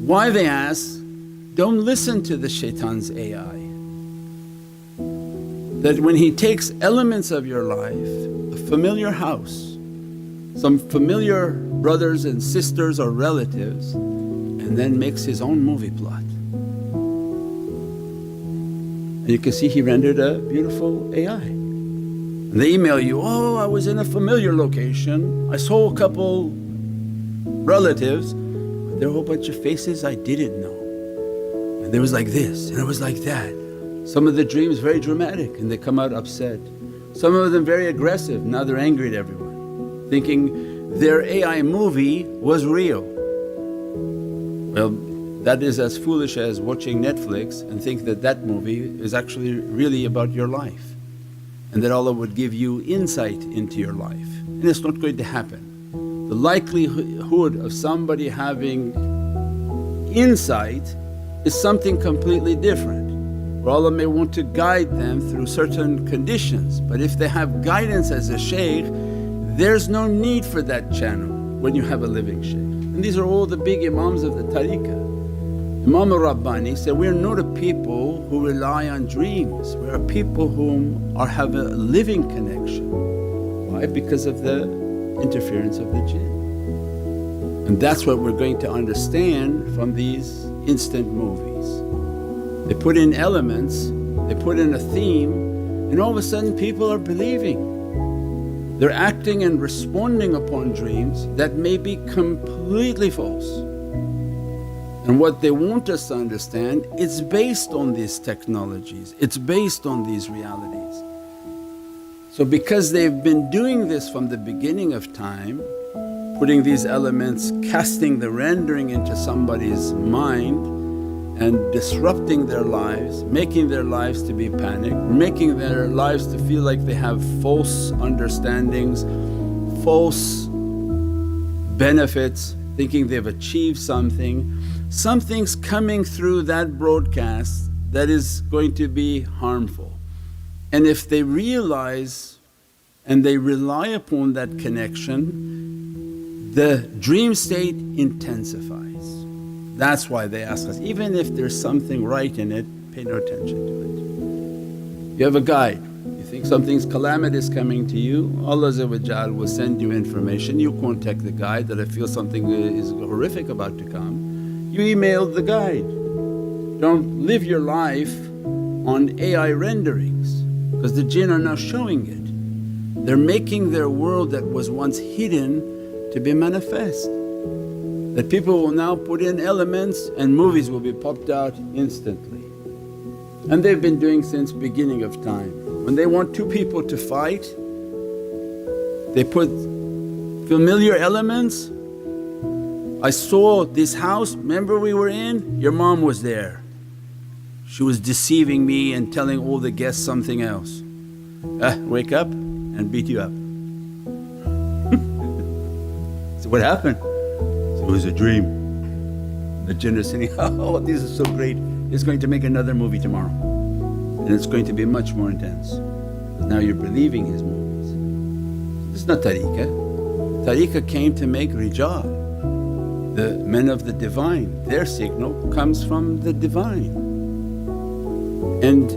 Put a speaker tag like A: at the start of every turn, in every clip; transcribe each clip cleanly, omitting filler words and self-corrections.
A: Why, they ask, don't listen to the shaitan's AI. That when he takes elements of your life, a familiar house, some familiar brothers and sisters or relatives, and then makes his own movie plot. And you can see he rendered a beautiful AI. And they email you, oh, I was in a familiar location, I saw a couple relatives, but there were a whole bunch of faces I didn't know. And there was like this and it was like that. Some of the dreams very dramatic and they come out upset. Some of them very aggressive, now they're angry at everyone, thinking their AI movie was real. Well, that is as foolish as watching Netflix and think that that movie is actually really about your life and that Allah would give you insight into your life, and it's not going to happen. The likelihood of somebody having insight is something completely different, where Allah may want to guide them through certain conditions, but if they have guidance as a shaykh, there's no need for that channel when you have a living shaykh. And these are all the big imams of the tariqah. Imam al-Rabbani said, we are not a people who rely on dreams, we are people who have a living connection. Why? Because of the interference of the jinn. And that's what we're going to understand from these instant movies. They put in elements, they put in a theme, and all of a sudden people are believing. They're acting and responding upon dreams that may be completely false. And what they want us to understand, it's based on these technologies, it's based on these realities. So because they've been doing this from the beginning of time, putting these elements, casting the rendering into somebody's mind and disrupting their lives, making their lives to be panicked, making their lives to feel like they have false understandings, false benefits, thinking they've achieved something. Something's coming through that broadcast that is going to be harmful. And if they realize and they rely upon that connection, the dream state intensifies. That's why they ask us, even if there's something right in it, pay no attention to it. You have a guide, you think something's calamitous coming to you, Allah will send you information, you contact the guide that I feel something is horrific about to come. You email the guide. Don't live your life on AI renderings because the jinn are now showing it. They're making their world that was once hidden to be manifest. That people will now put in elements and movies will be popped out instantly. And they've been doing since beginning of time. When they want two people to fight, they put familiar elements. I saw this house, remember we were in? Your mom was there. She was deceiving me and telling all the guests something else. Wake up and beat you up. So what happened? So it was a dream. The jinn is saying, oh this is so great, it's going to make another movie tomorrow and it's going to be much more intense. Because now you're believing his movies. This is not tariqah. Tariqah came to make rijal. The men of the Divine, their signal comes from the Divine. And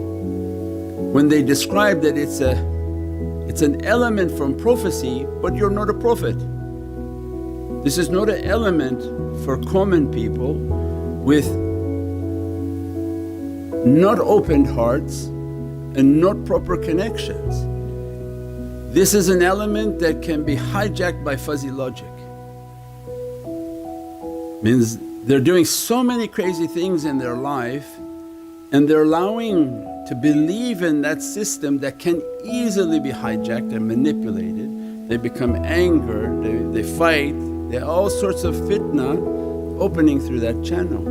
A: when they describe that it's an element from prophecy, but you're not a prophet. This is not an element for common people with not opened hearts and not proper connections. This is an element that can be hijacked by fuzzy logic. Means they're doing so many crazy things in their life and they're allowing to believe in that system that can easily be hijacked and manipulated. They become angered, they fight, there are all sorts of fitna opening through that channel.